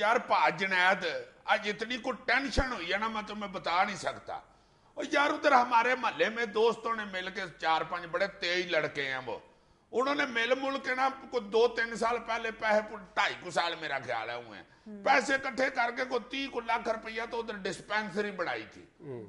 यार भाज जुनैद, आज इतनी को टेंशन हुई है ना, मैं तुम्हें बता नहीं सकता। और यार उधर हमारे मोहल्ले में दोस्तों ने मिलके 4-5 बड़े तेज लड़के हैं, वो उन्होंने मिल मुल के ना को 2-3 साल पहले पैसे 2.5 साल मेरा ख्याल है हुए पैसे इकट्ठे करके को 30 लाख रुपया तो उधर डिस्पेंसरी बनाई थी।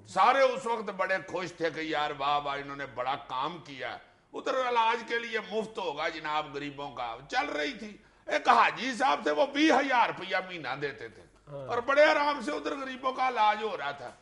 सारे उस वक्त बड़े खुश थे कि यार वाह वाह इन्होंने बड़ा काम किया, उधर इलाज के लिए मुफ्त होगा जनाब गरीबों का। चल रही थी, एक हाजी साहब थे वो 20,000 रुपया महीना देते थे और बड़े आराम से उधर गरीबों का इलाज हो रहा था।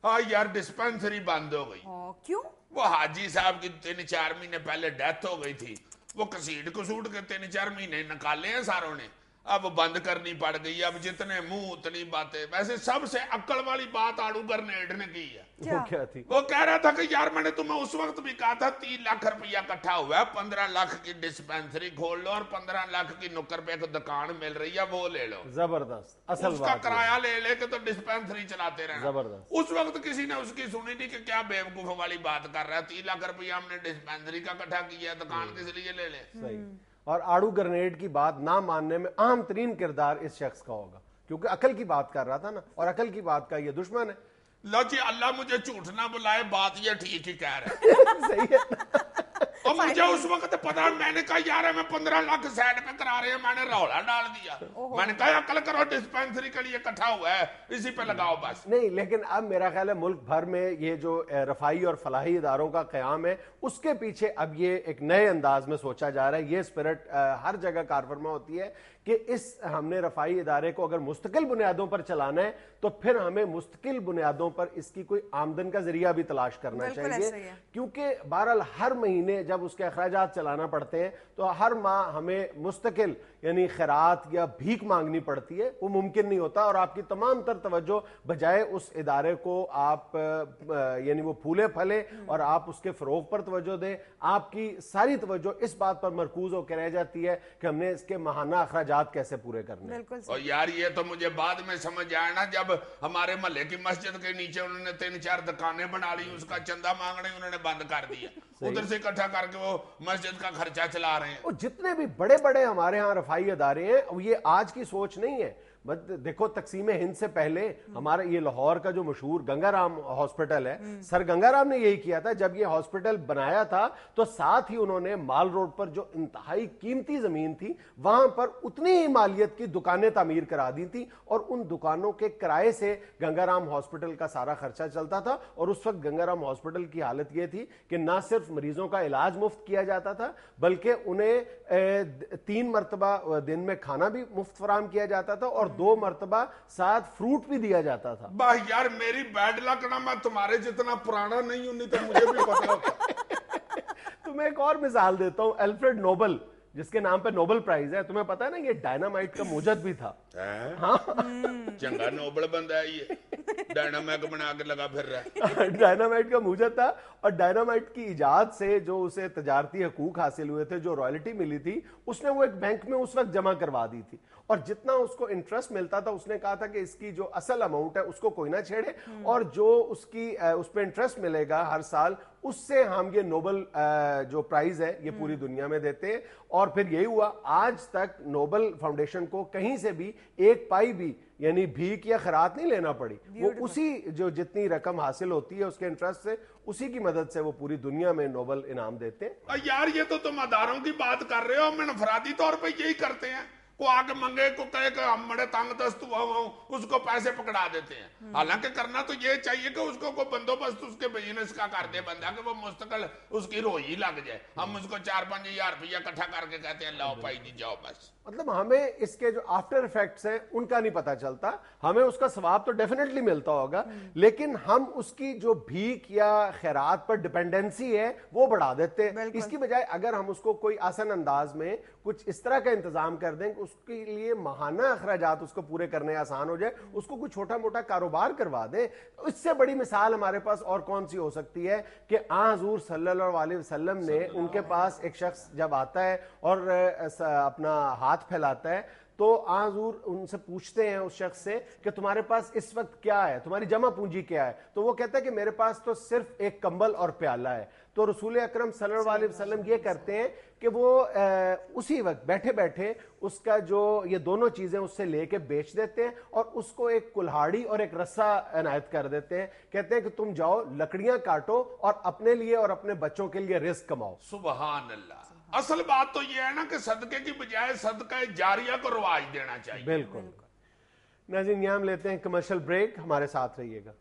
हाँ यार डिस्पेंसरी बंद हो गई। क्यों? वो हाजी साहब की 3-4 महीने पहले डेथ हो गई थी, वो कसीट कसूट के 3-4 महीने निकाले हैं सारों ने, अब बंद करनी पड़ गई। अब जितने मुंह उतनी बातें। वैसे सबसे अक्ल वाली बात आड़ू ग्रेनेड ने की है। क्या थी? वो कह रहा था कि यार मैंने तुम्हें उस वक्त भी कहा था 3 लाख रुपया इकट्ठा हुआ है, 15 लाख की डिस्पेंसरी खोल लो और 15 लाख की नुक्कड़ पे एक दुकान मिल रही है वो ले लो। जबरदस्त, असल उसका किराया ले लेके तो डिस्पेंसरी चलाते रहना। जबरदस्त। उस वक्त किसी ने उसकी सुनी नहीं कि क्या बेवकूफ वाली बात कर रहा है, 3 लाख रुपया हमने डिस्पेंसरी का इकट्ठा किया, दुकान किस लिए ले ले। सही। और आड़ू ग्रेनेड की बात ना मानने में अहम तरीन किरदार इस शख्स का होगा, क्योंकि अकल की बात कर रहा था ना, और अकल की बात का ये दुश्मन है। लो जी, अल्लाह मुझे झूठ ना बुलाए, बात ये ठीक ही कह रहा है। सही है। और मुझे उस वक्त पता, मैंने कहा यार हमें 15 लाख साइड पे करा रहे हैं, मैंने रौला डाल दिया। मैंने कहा अकल करो, डिस्पेंसरी के लिए इकट्ठा हुआ है, इसी पे लगाओ बस। नहीं, लेकिन अब मेरा ख्याल है मुल्क भर में ये जो रफाई और फलाही इदारों का क़याम है, उसके पीछे अब ये एक नए अंदाज में सोचा जा रहा है। ये स्पिरिट हर जगह कारफरमा होती है कि हमने रफाई इदारे को अगर मुस्तकिल बुनियादों पर चलाना है तो फिर हमें मुस्तकिल बुनियादों पर इसकी कोई आमदन का जरिया भी तलाश करना चाहिए, क्योंकि बहरहाल हर महीने जब उसके अखराजात चलाना पड़ते हैं तो हर माह हमें मुस्तकिल यानी खैरात या भीख मांगनी पड़ती है, वो मुमकिन नहीं होता। और आपकी तमाम तर तवज्जो बजाय उस इदारे को आप यानी वो फूले फले और आप उसके फरोग पर तवज्जो दें, आपकी सारी तवज्जो इस बात पर मरकूज होकर रह जाती है कि हमने इसके माहाना अखराजात कैसे पूरे करने हैं। और यार ये तो मुझे बाद में समझ आया ना, जब हमारे मोहल्ले की मस्जिद के नीचे उन्होंने 3-4 दुकानें बना ली, उसका चंदा मांगने उन्होंने बंद कर दिया, उधर से इकट्ठा करके वो मस्जिद का खर्चा चला रहे हैं। और जितने भी बड़े बड़े हमारे यहाँ रफाई अदारे हैं, ये आज की सोच नहीं है। देखो तकसीम हिंद से पहले हमारा ये लाहौर का जो मशहूर गंगाराम हॉस्पिटल है, सर गंगाराम ने यही किया था। जब ये हॉस्पिटल बनाया था तो साथ ही उन्होंने माल रोड पर जो इंतहाई कीमती जमीन थी वहां पर उतनी ही मालियत की दुकानें तामीर करा दी थी और उन दुकानों के किराए से गंगाराम हॉस्पिटल का सारा खर्चा चलता था। और उस वक्त गंगाराम हॉस्पिटल की हालत यह थी कि ना सिर्फ मरीजों का इलाज मुफ्त किया जाता था बल्कि उन्हें 3 मरतबा दिन में खाना भी मुफ्त फराम किया जाता था और 2 मरतबा साथ फ्रूट भी दिया जाता था। वाह यार, मेरी बैड लक ना, मैं तुम्हारे जितना पुराना नहीं हूं, नहीं तो मुझे भी पता होता। तुम्हें एक और मिसाल देता हूं, अल्फ्रेड नोबल जिसके नाम पे नोबेल प्राइज है, तुम्हें पता है ना ये डायनामाइट का मूजद भी था। हाँ? चंगा नोबल बंदा है ये, डायनामाइट बना के लगा फिर रहा है। डायनामाइट का मूजद था और डायनामाइट की इजाद से जो उसे तजारती हकूक हासिल हुए थे, जो रॉयल्टी मिली थी, उसने वो एक बैंक में उस वक्त जमा करवा दी थी और जितना उसको इंटरेस्ट मिलता था उसने कहा था कि इसकी जो असल अमाउंट है उसको कोई ना छेड़े और जो उस पर इंटरेस्ट मिलेगा हर साल उससे हम ये नोबेल जो प्राइज है ये पूरी दुनिया में देते हैं। और फिर यही हुआ, आज तक नोबेल फाउंडेशन को कहीं से भी 1 पाई भी यानी भीख या खैरात नहीं लेना पड़ी। वो उसी जो जितनी रकम हासिल होती है उसके इंटरेस्ट से, उसी की मदद से वो पूरी दुनिया में नोबेल इनाम देते हैं। यार ये तो तुम अदारों की बात कर रहे हो, हम इनफरादी तौर पे यही करते हैं। को आके मंगे को कहे कि हम बड़े तंग दस्त हुआ उसको पैसे पकड़ा देते हैं। हालांकि करना तो ये चाहिए कि उसको कोई बंदोबस्त उसके बिजनेस का कर दे बंदा कि वो मुस्तकिल उसकी रोजी लग जाए। हम उसको 4-5 हजार रुपया इकट्ठा करके कहते हैं लाओ भाई जी जाओ बस। मतलब हमें इसके जो आफ्टर इफेक्ट्स हैं उनका नहीं पता चलता। हमें उसका सवाब तो डेफिनेटली मिलता होगा, लेकिन हम उसकी जो भीख या खैरात पर डिपेंडेंसी है वो बढ़ा देते हैं। इसकी बजाय अगर हम उसको कोई आसान अंदाज में कुछ इस तरह का इंतजाम कर दें कि उसके लिए माहाना अखराजात उसको पूरे करने आसान हो जाए, उसको कोई छोटा मोटा कारोबार करवा दें, तो इससे बड़ी मिसाल हमारे पास और कौन सी हो सकती है कि हुजूर सल्लल्लाहु अलैहि वसल्लम ने, उनके पास एक शख्स जब आता है और अपना हाथ फैलाता है तो हजूर उनसे पूछते हैं उस शख्स से कि तुम्हारे पास इस वक्त क्या है, तुम्हारी जमा पूंजी क्या है? तो वो कहता है कि मेरे पास तो सिर्फ एक कंबल और प्याला है। तो रसूल अकरम सल्लल्लाहु अलैहि वसल्लम ये करते हैं कि वो उसी वक्त बैठे बैठे उसका जो ये दोनों चीजें उससे लेके बेच देते हैं और उसको एक कुल्हाड़ी और एक रस्सा इनायत कर देते हैं। कहते हैं कि तुम जाओ लकड़ियां काटो और अपने लिए और अपने बच्चों के लिए रिस्क कमाओ। सुबहान अल्लाह। असल बात तो ये है ना कि सदके की बजाय सदका जारिया को रवाज देना चाहिए। बिल्कुल। नाज़रीन, यहाँ हम लेते हैं कमर्शियल ब्रेक, हमारे साथ रहिएगा।